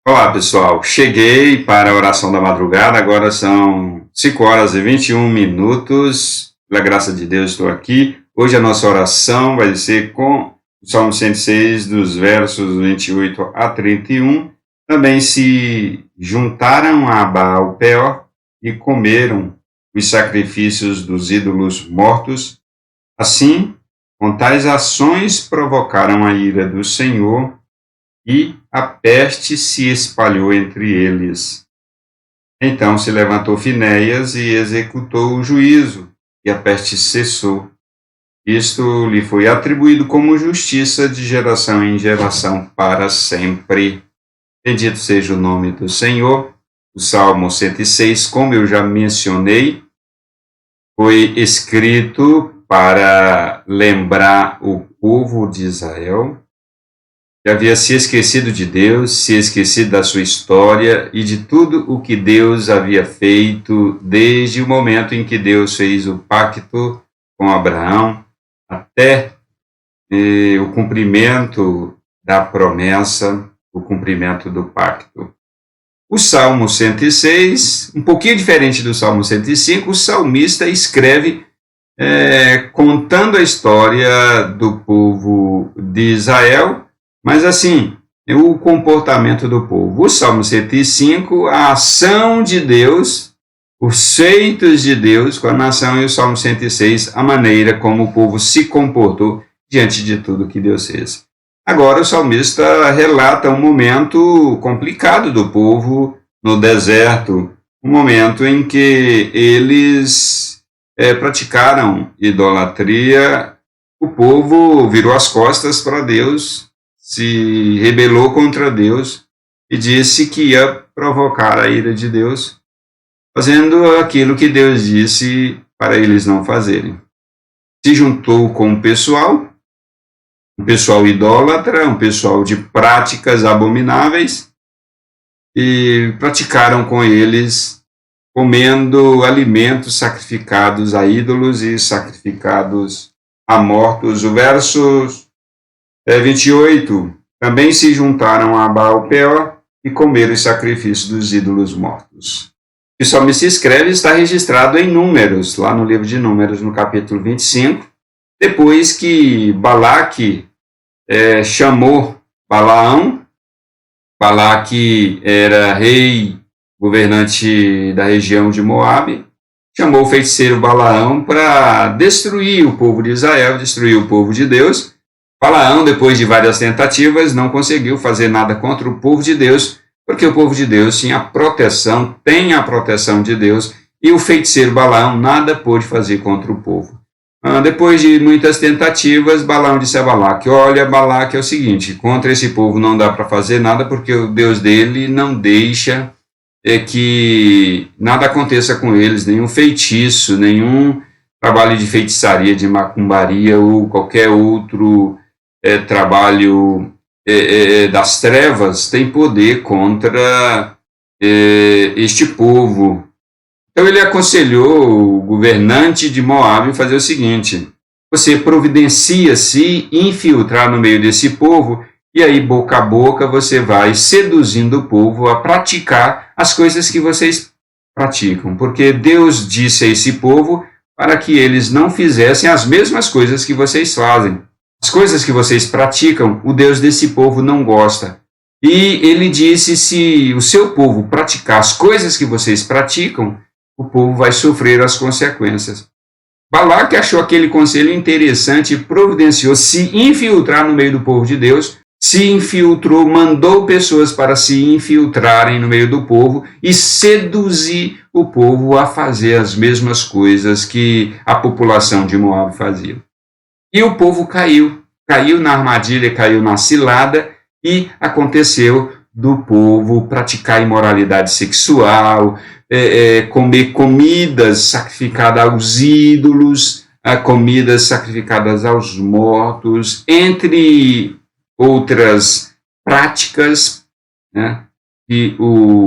Olá, pessoal. Cheguei para a oração da madrugada. Agora são 5 horas e 21 minutos. Pela graça de Deus, estou aqui. Hoje a nossa oração vai ser com o Salmo 106, dos versos 28 a 31. Também se juntaram a Baal-peor e comeram os sacrifícios dos ídolos mortos. Assim, com tais ações provocaram a ira do Senhor, e a peste se espalhou entre eles. Então se levantou Finéias e executou o juízo, e a peste cessou. Isto lhe foi atribuído como justiça de geração em geração para sempre. Bendito seja o nome do Senhor. O Salmo 106, como eu já mencionei, foi escrito para lembrar o povo de Israel, que havia se esquecido de Deus, se esquecido da sua história e de tudo o que Deus havia feito desde o momento em que Deus fez o pacto com Abraão até o cumprimento da promessa, o cumprimento do pacto. O Salmo 106, um pouquinho diferente do Salmo 105, o salmista escreve contando a história do povo de Israel, mas assim, o comportamento do povo. O Salmo 105, a ação de Deus, os feitos de Deus com a nação, e o Salmo 106, a maneira como o povo se comportou diante de tudo que Deus fez. Agora o salmista relata um momento complicado do povo no deserto, um momento em que eles praticaram idolatria, o povo virou as costas para Deus, se rebelou contra Deus e disse que ia provocar a ira de Deus, fazendo aquilo que Deus disse para eles não fazerem. Se juntou com um pessoal idólatra, um pessoal de práticas abomináveis, e praticaram com eles, comendo alimentos sacrificados a ídolos e sacrificados a mortos. O verso 28, também se juntaram a Baal-peor e comeram os sacrifícios dos ídolos mortos. O salmista escreve, está registrado em Números, lá no livro de Números, no capítulo 25, depois que Balaque chamou Balaão. Balaque era rei, governante da região de Moabe, chamou o feiticeiro Balaão para destruir o povo de Israel, destruir o povo de Deus. Balaão, depois de várias tentativas, não conseguiu fazer nada contra o povo de Deus, porque o povo de Deus tem a proteção de Deus, e o feiticeiro Balaão nada pôde fazer contra o povo. Depois de muitas tentativas, Balaão disse a Balaque: olha, Balaque, é o seguinte, contra esse povo não dá para fazer nada, porque o Deus dele não deixa que nada aconteça com eles, nenhum feitiço, nenhum trabalho de feitiçaria, de macumbaria ou qualquer outro trabalho das trevas tem poder contra este povo. Então ele aconselhou o governante de Moabe a fazer o seguinte: você providencia-se infiltrar no meio desse povo, e aí boca a boca você vai seduzindo o povo a praticar as coisas que vocês praticam, porque Deus disse a esse povo para que eles não fizessem as mesmas coisas que vocês fazem. As coisas que vocês praticam, o Deus desse povo não gosta. E ele disse, se o seu povo praticar as coisas que vocês praticam, o povo vai sofrer as consequências. Balaque achou aquele conselho interessante e providenciou se infiltrar no meio do povo de Deus, se infiltrou, mandou pessoas para se infiltrarem no meio do povo e seduzir o povo a fazer as mesmas coisas que a população de Moabe fazia. E o povo caiu na armadilha, caiu na cilada, e aconteceu do povo praticar imoralidade sexual, comer comidas sacrificadas aos ídolos, comidas sacrificadas aos mortos, entre outras práticas, né, que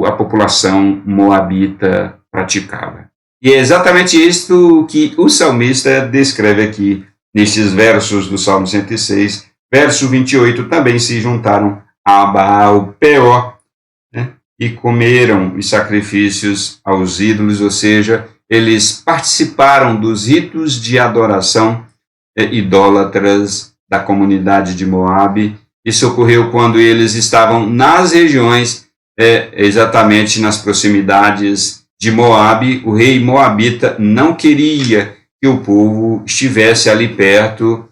a população moabita praticava. E é exatamente isto que o salmista descreve aqui, nestes versos do Salmo 106, verso 28, também se juntaram a Baal-peor. e comeram os sacrifícios aos ídolos, ou seja, eles participaram dos ritos de adoração idólatras da comunidade de Moabe. Isso ocorreu quando eles estavam nas regiões, exatamente nas proximidades de Moabe. O rei moabita não queria que o povo estivesse ali perto,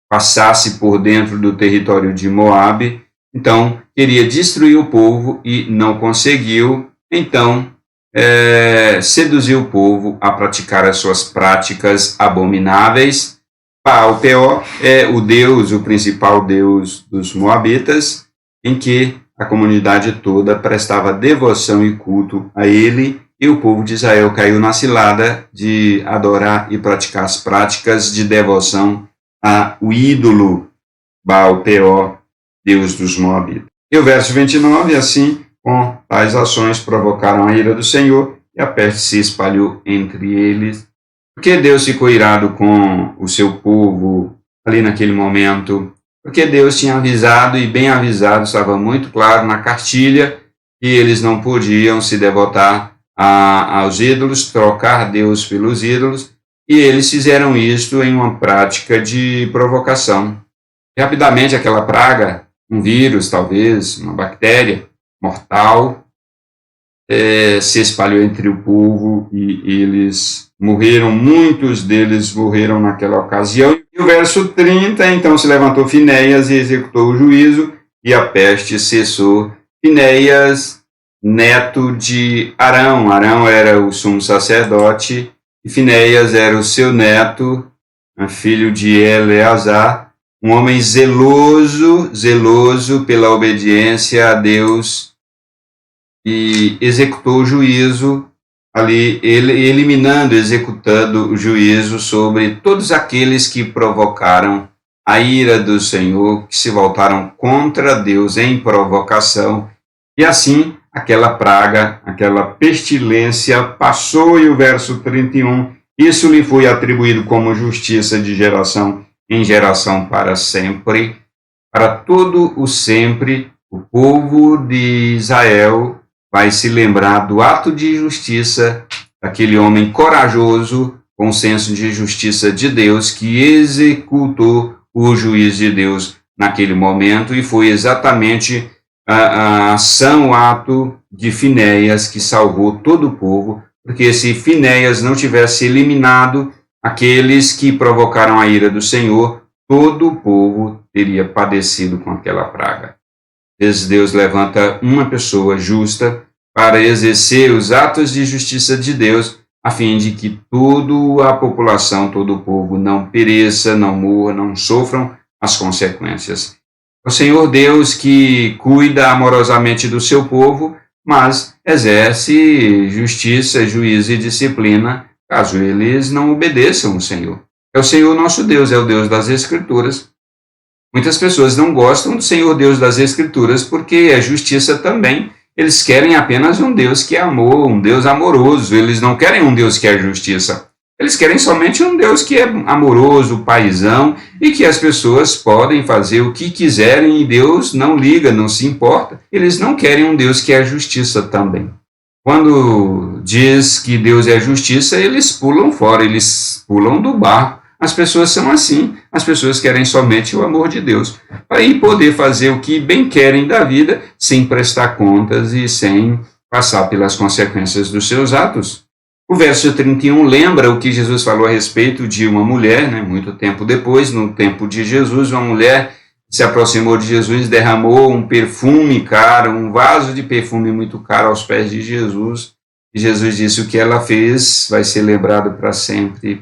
passasse por dentro do território de Moabe, então queria destruir o povo e não conseguiu, então seduziu o povo a praticar as suas práticas abomináveis. Baal-peor é o principal deus dos moabitas, em que a comunidade toda prestava devoção e culto a ele, e o povo de Israel caiu na cilada de adorar e praticar as práticas de devoção ao ídolo Baal-peor, deus dos moabitas. E o verso 29, assim, com tais ações provocaram a ira do Senhor, e a peste se espalhou entre eles. Porque Deus ficou irado com o seu povo ali naquele momento? Porque Deus tinha avisado, e bem avisado, estava muito claro na cartilha, que eles não podiam se devotar aos ídolos, trocar Deus pelos ídolos, e eles fizeram isto em uma prática de provocação. Rapidamente aquela praga, um vírus talvez, uma bactéria mortal, se espalhou entre o povo e eles morreram, muitos deles morreram naquela ocasião. E o verso 30, então se levantou Finéias e executou o juízo, e a peste cessou. Finéias, neto de Arão. Arão era o sumo sacerdote, e Finéias era o seu neto, filho de Eleazar, um homem zeloso pela obediência a Deus, e executou o juízo ali, executando o juízo sobre todos aqueles que provocaram a ira do Senhor, que se voltaram contra Deus em provocação. E assim, aquela praga, aquela pestilência passou. E o verso 31, isso lhe foi atribuído como justiça de geração em geração para sempre. Para todo o sempre, o povo de Israel vai se lembrar do ato de justiça daquele homem corajoso, com senso de justiça de Deus, que executou o juízo de Deus naquele momento, e foi exatamente a ação, o ato de Finéias que salvou todo o povo, porque se Finéias não tivesse eliminado aqueles que provocaram a ira do Senhor, todo o povo teria padecido com aquela praga. Deus levanta uma pessoa justa para exercer os atos de justiça de Deus, a fim de que toda a população, todo o povo não pereça, não morra, não sofram as consequências. O Senhor Deus que cuida amorosamente do seu povo, mas exerce justiça, juízo e disciplina caso eles não obedeçam ao Senhor. É o Senhor nosso Deus, é o Deus das Escrituras. Muitas pessoas não gostam do Senhor Deus das Escrituras porque é justiça também. Eles querem apenas um Deus que é amor, um Deus amoroso. Eles não querem um Deus que é justiça. Eles querem somente um Deus que é amoroso, paizão, e que as pessoas podem fazer o que quiserem e Deus não liga, não se importa. Eles não querem um Deus que é justiça também. Quando diz que Deus é justiça, eles pulam fora, eles pulam do barco. As pessoas são assim, as pessoas querem somente o amor de Deus, para ir poder fazer o que bem querem da vida, sem prestar contas e sem passar pelas consequências dos seus atos. O verso 31 lembra o que Jesus falou a respeito de uma mulher, muito tempo depois, no tempo de Jesus, uma mulher se aproximou de Jesus, derramou um perfume caro, um vaso de perfume muito caro aos pés de Jesus. E Jesus disse: o que ela fez vai ser lembrado para sempre.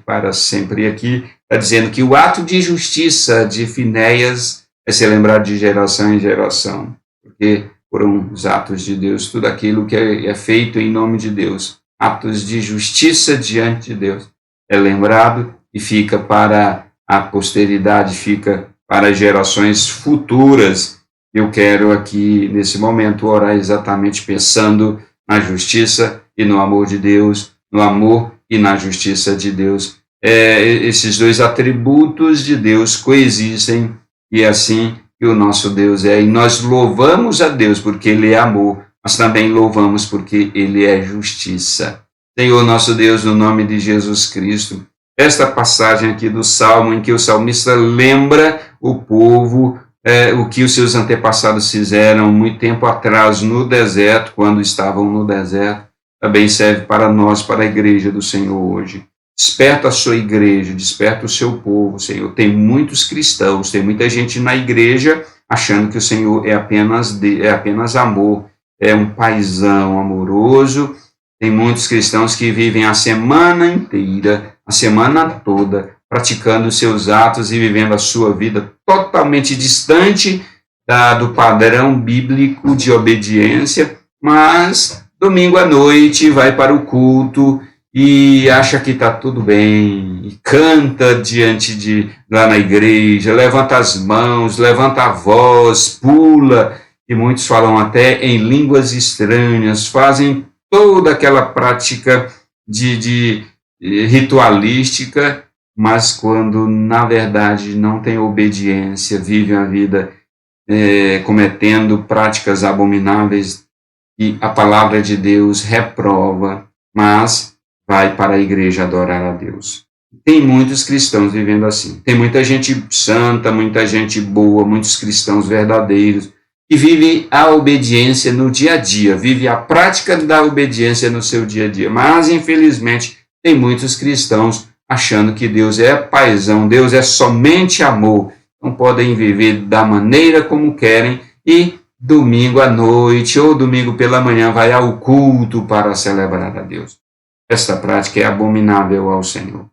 E aqui está dizendo que o ato de justiça de Finéias vai ser lembrado de geração em geração, porque foram os atos de Deus, tudo aquilo que é feito em nome de Deus, atos de justiça diante de Deus, é lembrado e fica para a posteridade, fica para gerações futuras. Eu quero aqui, nesse momento, orar exatamente pensando na justiça e no amor de Deus, no amor e na justiça de Deus. Esses dois atributos de Deus coexistem, e assim que o nosso Deus é. E nós louvamos a Deus porque Ele é amor, mas também louvamos porque Ele é justiça. Senhor nosso Deus, no nome de Jesus Cristo, esta passagem aqui do Salmo, em que o salmista lembra o povo, o que os seus antepassados fizeram muito tempo atrás no deserto, quando estavam no deserto, também serve para nós, para a igreja do Senhor hoje. Desperta a sua igreja, desperta o seu povo, Senhor. Tem muitos cristãos, tem muita gente na igreja achando que o Senhor é apenas amor, é um paizão amoroso. Tem muitos cristãos que vivem a semana inteira, a semana toda, praticando os seus atos e vivendo a sua vida totalmente distante do padrão bíblico de obediência, mas domingo à noite vai para o culto e acha que está tudo bem, e canta lá na igreja, levanta as mãos, levanta a voz, pula, e muitos falam até em línguas estranhas, fazem toda aquela prática de ritualística, mas quando na verdade não tem obediência, vivem a vida cometendo práticas abomináveis, e a palavra de Deus reprova, mas vai para a igreja adorar a Deus. Tem muitos cristãos vivendo assim. Tem muita gente santa, muita gente boa, muitos cristãos verdadeiros, que vivem a obediência no dia a dia, vive a prática da obediência no seu dia a dia. Mas, infelizmente, tem muitos cristãos achando que Deus é paizão, Deus é somente amor. Não podem viver da maneira como querem e domingo à noite ou domingo pela manhã vai ao culto para celebrar a Deus. Esta prática é abominável ao Senhor.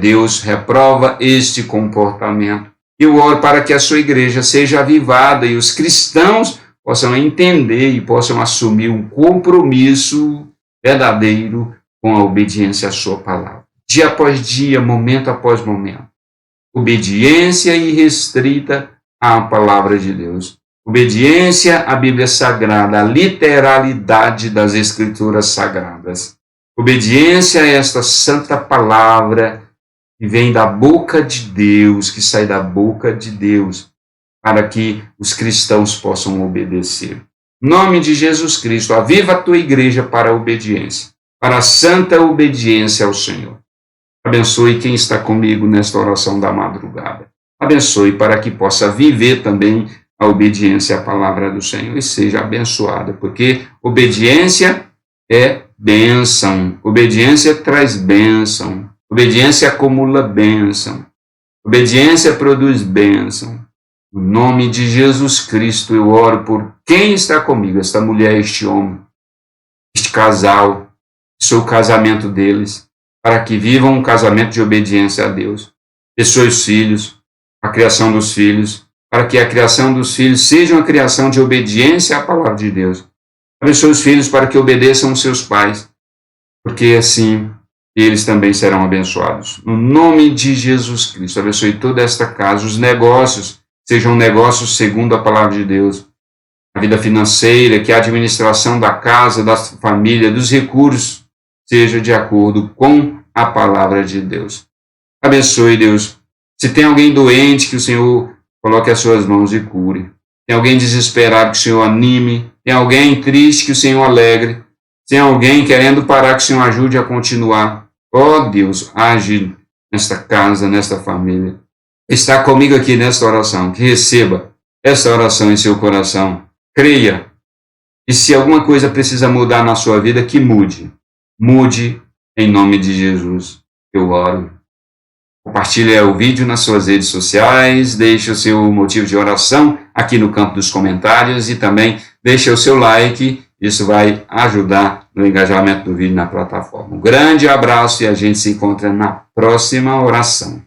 Deus reprova este comportamento. Eu oro para que a sua igreja seja avivada e os cristãos possam entender e possam assumir um compromisso verdadeiro com a obediência à sua palavra. Dia após dia, momento após momento. Obediência irrestrita à palavra de Deus. Obediência à Bíblia Sagrada, à literalidade das Escrituras Sagradas. Obediência a esta santa palavra que vem da boca de Deus, que sai da boca de Deus, para que os cristãos possam obedecer. Em nome de Jesus Cristo, aviva a tua igreja para a obediência, para a santa obediência ao Senhor. Abençoe quem está comigo nesta oração da madrugada. Abençoe para que possa viver também a obediência à palavra do Senhor e seja abençoada, porque obediência é bênção. Obediência traz bênção. Obediência acumula bênção. Obediência produz bênção. No nome de Jesus Cristo, eu oro por quem está comigo, esta mulher, este homem, este casal, sou o casamento deles, para que vivam um casamento de obediência a Deus. Abençoe os filhos, a criação dos filhos, para que a criação dos filhos seja uma criação de obediência à palavra de Deus. Abençoe os filhos para que obedeçam os seus pais, porque assim eles também serão abençoados. No nome de Jesus Cristo, abençoe toda esta casa, os negócios sejam negócios segundo a palavra de Deus, a vida financeira, que a administração da casa, da família, dos recursos, seja de acordo com a palavra de Deus. Abençoe, Deus. Se tem alguém doente, que o Senhor coloque as suas mãos e cure. Tem alguém desesperado, que o Senhor anime. Tem alguém triste, que o Senhor alegre. Tem alguém querendo parar, que o Senhor ajude a continuar. Ó Deus, age nesta casa, nesta família. Está comigo aqui nesta oração. Que receba esta oração em seu coração. Creia. E se alguma coisa precisa mudar na sua vida, que mude. Mude em nome de Jesus. Eu oro. Compartilhe o vídeo nas suas redes sociais, deixe o seu motivo de oração aqui no campo dos comentários e também deixe o seu like, isso vai ajudar no engajamento do vídeo na plataforma. Um grande abraço e a gente se encontra na próxima oração.